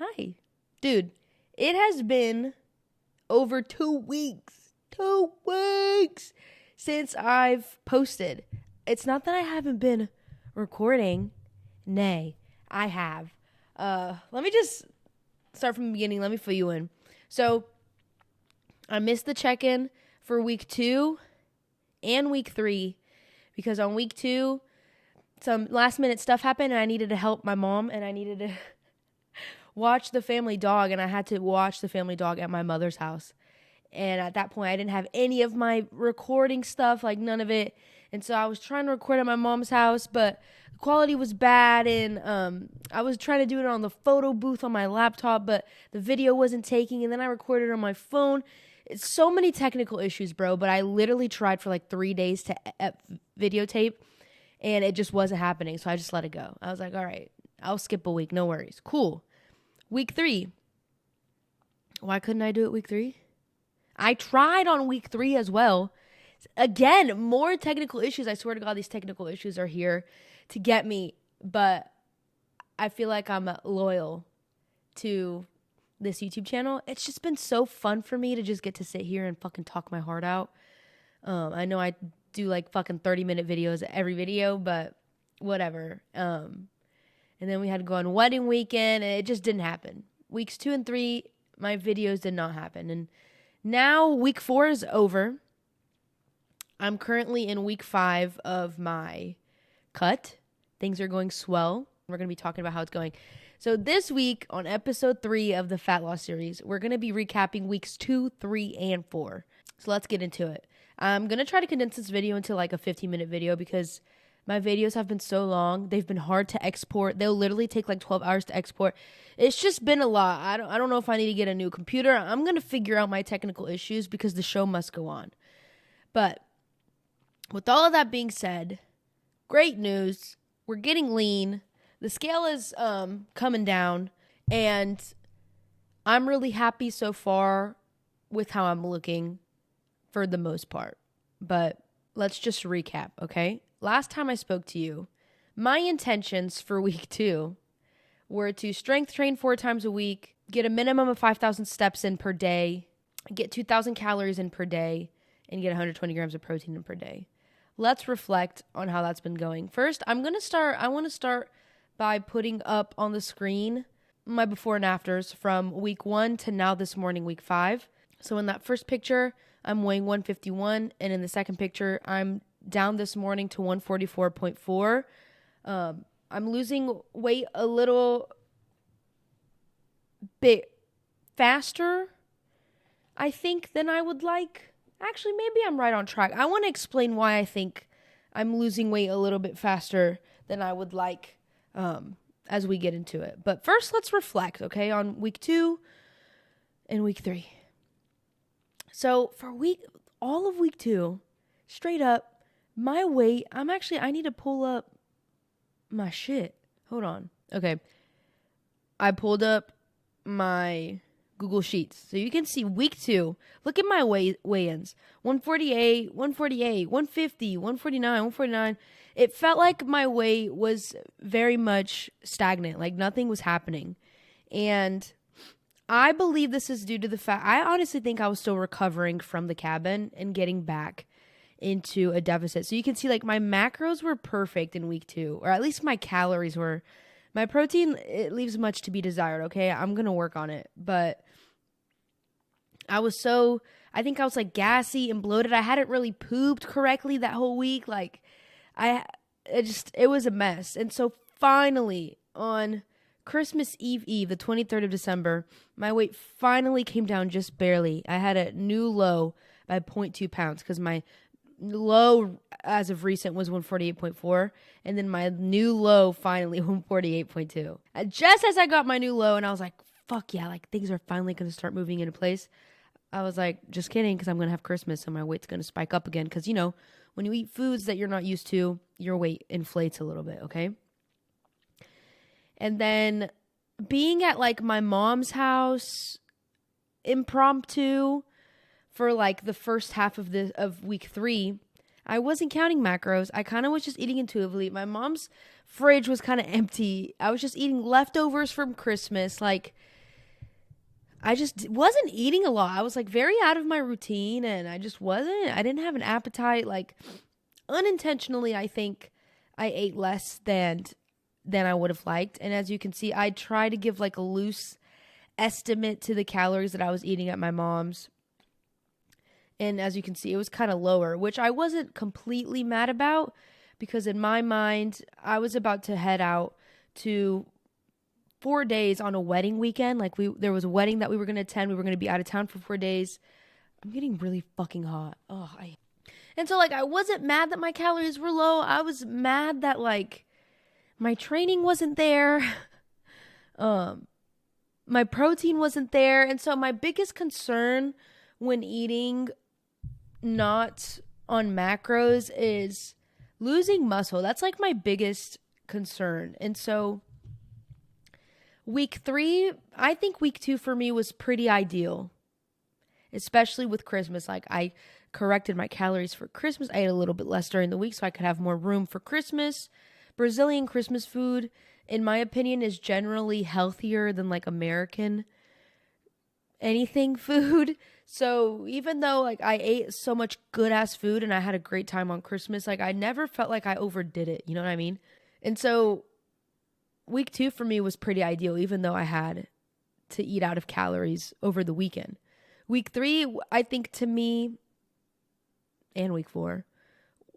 Hi. Dude, it has been over 2 weeks. 2 weeks since I've posted. It's not that I haven't been recording. Nay, I have. Let me just start from the beginning. Let me fill you in. So, I missed the check-in for week 2 and week 3 because on week 2, some last-minute stuff happened and I needed to help my mom and I needed to watch the family dog, and I had to watch the family dog at my mother's house. And at that point, I didn't have any of my recording stuff, like none of it. And so I was trying to record at my mom's house, but the quality was bad. And I was trying to do it on the photo booth on my laptop, but the video wasn't taking. And then I recorded on my phone. It's so many technical issues, bro. But I literally tried for like 3 days to videotape, and it just wasn't happening. So I just let it go. I was like, all right, I'll skip a week. No worries. Cool. Week 3. Why couldn't I do it week 3? I tried on week 3 as well. Again, more technical issues. I swear to God, these technical issues are here to get me. But I feel like I'm loyal to this YouTube channel. It's just been so fun for me to just get to sit here and fucking talk my heart out. I know I do like fucking 30-minute videos every video, but whatever. And then we had to go on wedding weekend, and it just didn't happen. Weeks 2 and 3, my videos did not happen. And now week 4 is over. I'm currently in week 5 of my cut. Things are going swell. We're going to be talking about how it's going. So this week on episode 3 of the Fat Loss series, we're going to be recapping weeks 2, 3, and 4. So let's get into it. I'm going to try to condense this video into like a 15-minute video because my videos have been so long. They've been hard to export. They'll literally take like 12 hours to export. It's just been a lot. I don't know if I need to get a new computer. I'm going to figure out my technical issues because the show must go on. But with all of that being said, great news. We're getting lean. The scale is coming down. And I'm really happy so far with how I'm looking for the most part. But let's just recap, okay? Last time I spoke to you, my intentions for week 2 were to strength train 4 times a week, get a minimum of 5,000 steps in per day, get 2,000 calories in per day, and get 120 grams of protein in per day. Let's reflect on how that's been going. First, I want to start by putting up on the screen my before and afters from week 1 to now this morning, week 5. So in that first picture, I'm weighing 151, and in the second picture, I'm down this morning to 144.4. I'm losing weight a little bit faster, I think, than I would like. Actually, maybe I'm right on track. I want to explain why I think I'm losing weight a little bit faster than I would like as we get into it. But first, let's reflect, okay, on week 2 and week 3. So for all of week 2, straight up, my weight, I need to pull up my shit. Hold on. Okay. I pulled up my Google Sheets. So you can see week 2. Look at my weigh-ins. 148, 150, 149. It felt like my weight was very much stagnant. Like nothing was happening. And I believe this is due to the fact, I honestly think I was still recovering from the cabin and getting back into a deficit. So you can see like my macros were perfect in week 2, or at least my calories were. My protein, it leaves much to be desired, okay? I'm going to work on it. But I think I was like gassy and bloated. I hadn't really pooped correctly that whole week. Like it was a mess. And so finally on Christmas Eve, the 23rd of December, my weight finally came down just barely. I had a new low by 0.2 pounds because my low as of recent was 148.4, and then my new low finally 148.2. Just as I got my new low and I was like, fuck yeah, like things are finally going to start moving into place, I was like, just kidding, because I'm going to have Christmas so my weight's going to spike up again, because when you eat foods that you're not used to, your weight inflates a little bit, okay? And then being at like my mom's house impromptu for like the first half of week 3, I wasn't counting macros. I kind of was just eating intuitively. My mom's fridge was kind of empty. I was just eating leftovers from Christmas. Like I just wasn't eating a lot. I was like very out of my routine, and I didn't have an appetite. Like unintentionally, I think I ate less than I would have liked. And as you can see, I try to give like a loose estimate to the calories that I was eating at my mom's. And as you can see, it was kind of lower, which I wasn't completely mad about because in my mind, I was about to head out to 4 days on a wedding weekend. Like there was a wedding that we were going to attend. We were going to be out of town for 4 days. I'm getting really fucking hot. And so like I wasn't mad that my calories were low. I was mad that like my training wasn't there. My protein wasn't there. And so my biggest concern when eating not on macros is losing muscle. That's like my biggest concern. And so week 3, I think week 2 for me was pretty ideal, especially with Christmas. Like I corrected my calories for Christmas. I ate a little bit less during the week so I could have more room for Christmas. Brazilian Christmas food, in my opinion, is generally healthier than like American anything food. So even though like I ate so much good ass food and I had a great time on Christmas, like I never felt like I overdid it. You know what I mean? And so week 2 for me was pretty ideal, even though I had to eat out of calories over the weekend. Week 3, I think to me, and week 4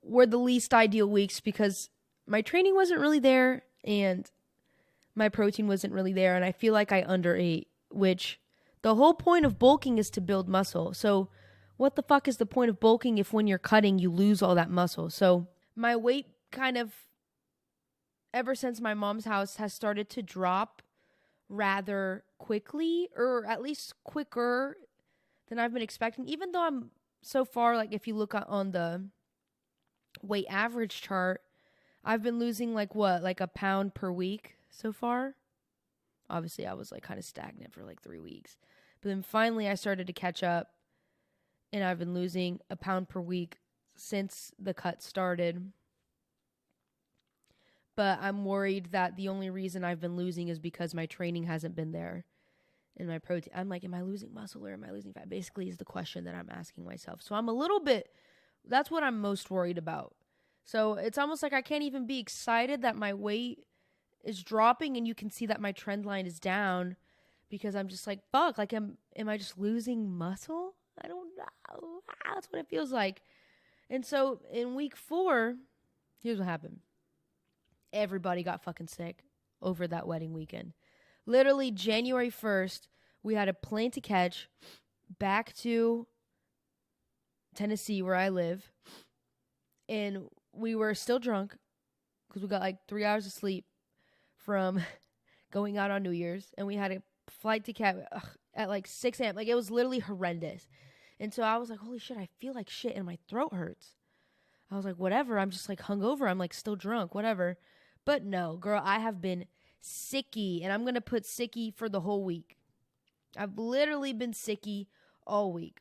were the least ideal weeks because my training wasn't really there and my protein wasn't really there. And I feel like I underate, which the whole point of bulking is to build muscle. So what the fuck is the point of bulking if when you're cutting, you lose all that muscle? So my weight kind of, ever since my mom's house, has started to drop rather quickly, or at least quicker than I've been expecting. Even though I'm so far, like if you look on the weight average chart, I've been losing like a pound per week so far. Obviously, I was like kind of stagnant for like 3 weeks. But then finally I started to catch up and I've been losing a pound per week since the cut started. But I'm worried that the only reason I've been losing is because my training hasn't been there and my protein. I'm like, am I losing muscle or am I losing fat? Basically is the question that I'm asking myself. So I'm a little bit, that's what I'm most worried about. So it's almost like I can't even be excited that my weight is dropping and you can see that my trend line is down because I'm just like, fuck, like am I just losing muscle? I don't know. That's what it feels like. And so in week 4, here's what happened. Everybody got fucking sick over that wedding weekend. Literally January 1st, we had a plane to catch back to Tennessee where I live. And we were still drunk because we got like 3 hours of sleep from going out on New Year's. And we had a flight to catch at like 6 a.m. Like it was literally horrendous. And so I was like, holy shit, I feel like shit and my throat hurts. I was like, whatever. I'm just like hungover. I'm like still drunk, whatever. But no, girl, I have been sicky. And I'm going to put sicky for the whole week. I've literally been sicky all week.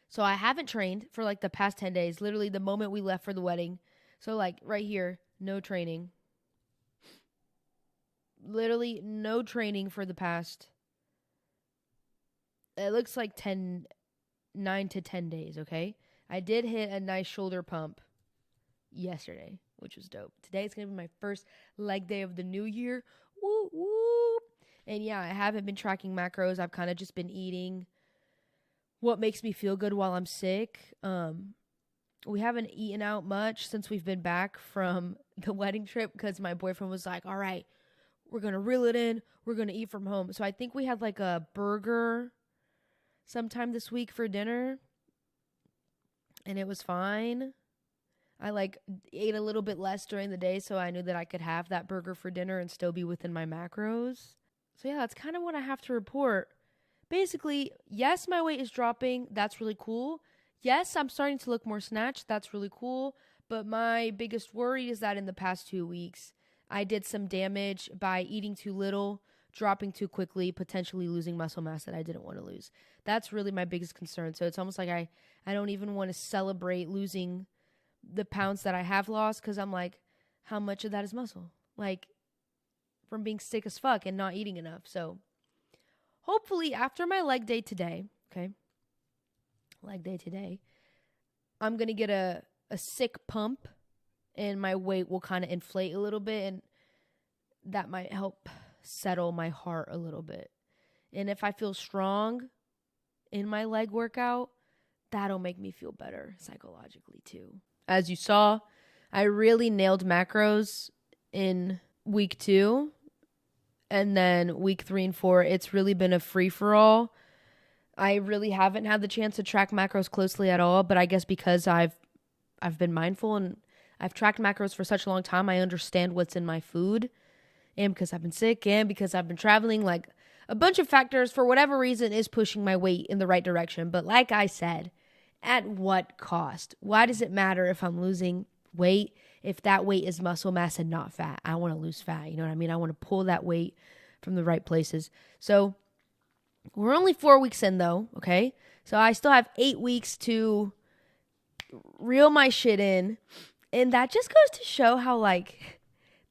So I haven't trained for like the past 10 days. Literally the moment we left for the wedding. So like right here, no training. Literally no training for the past, it looks like 9 to 10 days, okay? I did hit a nice shoulder pump yesterday, which was dope. Today it's going to be my first leg day of the new year. Woo, woo. And yeah, I haven't been tracking macros. I've kind of just been eating what makes me feel good while I'm sick. We haven't eaten out much since we've been back from the wedding trip because my boyfriend was like, all right, we're going to reel it in. We're going to eat from home. So I think we had like a burger sometime this week for dinner. And it was fine. I like ate a little bit less during the day so I knew that I could have that burger for dinner and still be within my macros. So yeah, that's kind of what I have to report. Basically, yes, my weight is dropping. That's really cool. Yes, I'm starting to look more snatched. That's really cool. But my biggest worry is that in the past 2 weeks, I did some damage by eating too little, dropping too quickly, potentially losing muscle mass that I didn't want to lose. That's really my biggest concern. So it's almost like I don't even want to celebrate losing the pounds that I have lost because I'm like, how much of that is muscle? Like, from being sick as fuck and not eating enough. So hopefully after my leg day today, okay, leg day today, I'm going to get a sick pump and my weight will kind of inflate a little bit, and that might help settle my heart a little bit. And if I feel strong in my leg workout, that'll make me feel better psychologically too. As you saw, I really nailed macros in week 2. And then week 3 and 4, it's really been a free-for-all. I really haven't had the chance to track macros closely at all, but I guess because I've been mindful and I've tracked macros for such a long time, I understand what's in my food. And because I've been sick and because I've been traveling, like a bunch of factors for whatever reason is pushing my weight in the right direction. But like I said, at what cost? Why does it matter if I'm losing weight if that weight is muscle mass and not fat? I want to lose fat. You know what I mean? I want to pull that weight from the right places. So we're only 4 weeks in though. Okay. So I still have 8 weeks to reel my shit in. And that just goes to show how like,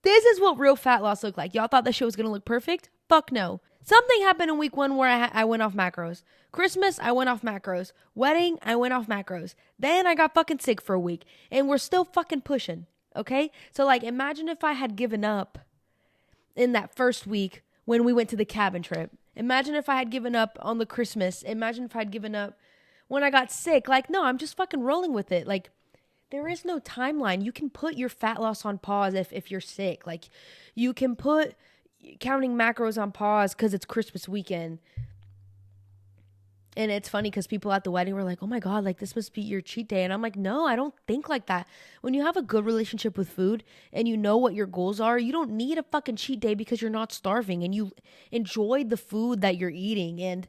this is what real fat loss looked like. Y'all thought that shit was going to look perfect? Fuck no. Something happened in week 1 where I went off macros. Christmas, I went off macros. Wedding, I went off macros. Then I got fucking sick for a week. And we're still fucking pushing. Okay? So like, imagine if I had given up in that first week when we went to the cabin trip. Imagine if I had given up on the Christmas. Imagine if I had given up when I got sick. Like, no, I'm just fucking rolling with it. Like, there is no timeline. You can put your fat loss on pause if you're sick. Like, you can put counting macros on pause because it's Christmas weekend. And it's funny because people at the wedding were like, oh my God, like this must be your cheat day. And I'm like, no, I don't think like that. When you have a good relationship with food and you know what your goals are, you don't need a fucking cheat day because you're not starving and you enjoy the food that you're eating. And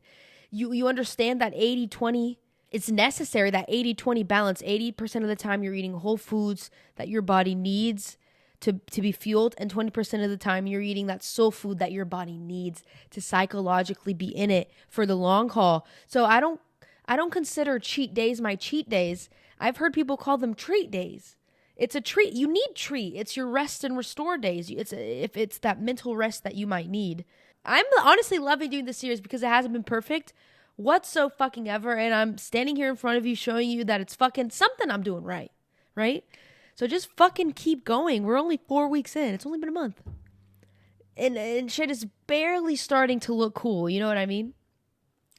you understand that 80-20, it's necessary, that 80-20 balance. 80% of the time you're eating whole foods that your body needs to be fueled, and 20% of the time you're eating that soul food that your body needs to psychologically be in it for the long haul. So I don't consider cheat days my cheat days. I've heard people call them treat days. It's a treat. You need treat. It's your rest and restore days. If it's that mental rest that you might need. I'm honestly loving doing this series because it hasn't been perfect whatsoever, and I'm standing here in front of you showing you that it's fucking something I'm doing right? So just fucking keep going. We're only 4 weeks in. It's only been a month. And shit is barely starting to look cool. You know what I mean?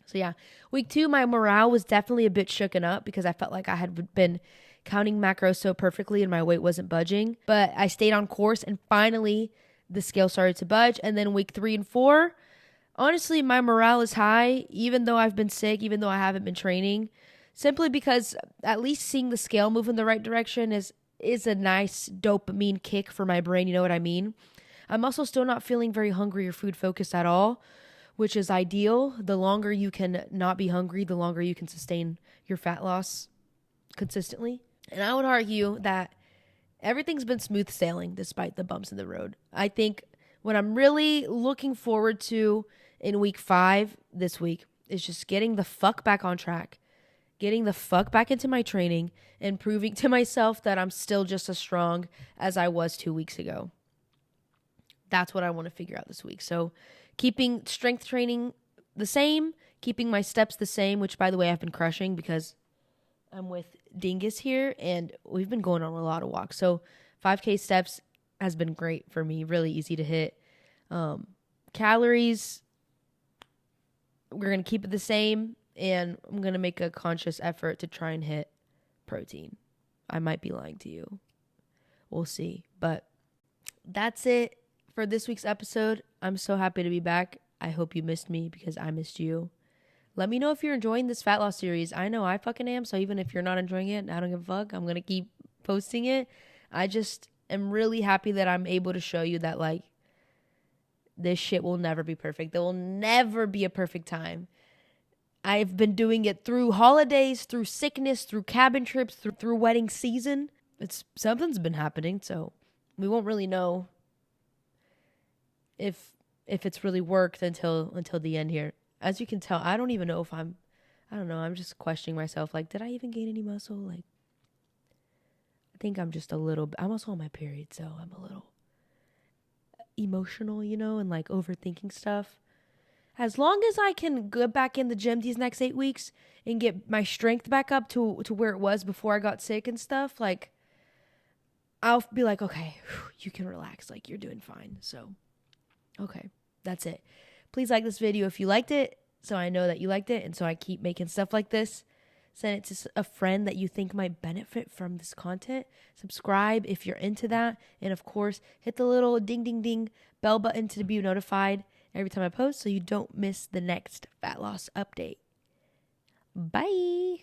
So yeah, week 2, my morale was definitely a bit shooken up because I felt like I had been counting macros so perfectly and my weight wasn't budging. But I stayed on course and finally the scale started to budge. And then week 3 and 4, honestly, my morale is high, even though I've been sick, even though I haven't been training, simply because at least seeing the scale move in the right direction is a nice dopamine kick for my brain. You know what I mean? I'm also still not feeling very hungry or food focused at all, which is ideal. The longer you can not be hungry, the longer you can sustain your fat loss consistently. And I would argue that everything's been smooth sailing despite the bumps in the road. I think what I'm really looking forward to in week 5 this week is just getting the fuck back on track, getting the fuck back into my training and proving to myself that I'm still just as strong as I was 2 weeks ago. That's what I want to figure out this week. So keeping strength training the same, keeping my steps the same, which by the way, I've been crushing because I'm with Dingus here and we've been going on a lot of walks. So 5K steps has been great for me, really easy to hit. Calories, we're going to keep it the same. And I'm going to make a conscious effort to try and hit protein. I might be lying to you. We'll see. But that's it for this week's episode. I'm so happy to be back. I hope you missed me because I missed you. Let me know if you're enjoying this fat loss series. I know I fucking am. So even if you're not enjoying it, I don't give a fuck. I'm going to keep posting it. I just am really happy that I'm able to show you that like this shit will never be perfect. There will never be a perfect time. I've been doing it through holidays, through sickness, through cabin trips, through wedding season. Something's been happening, so we won't really know if it's really worked until the end here. As you can tell, I don't even know if I don't know, I'm just questioning myself. Like, did I even gain any muscle? Like, I think I'm just I'm also on my period, so I'm a little emotional, and like overthinking stuff. as long as I can go back in the gym these next 8 weeks and get my strength back up to where it was before I got sick and stuff, like, I'll be like, okay, you can relax. Like, you're doing fine. So, okay, that's it. Please like this video if you liked it, so I know that you liked it, and so I keep making stuff like this. Send it to a friend that you think might benefit from this content. Subscribe if you're into that. And, of course, hit the little ding, ding, ding bell button to be notified every time I post so you don't miss the next fat loss update. Bye.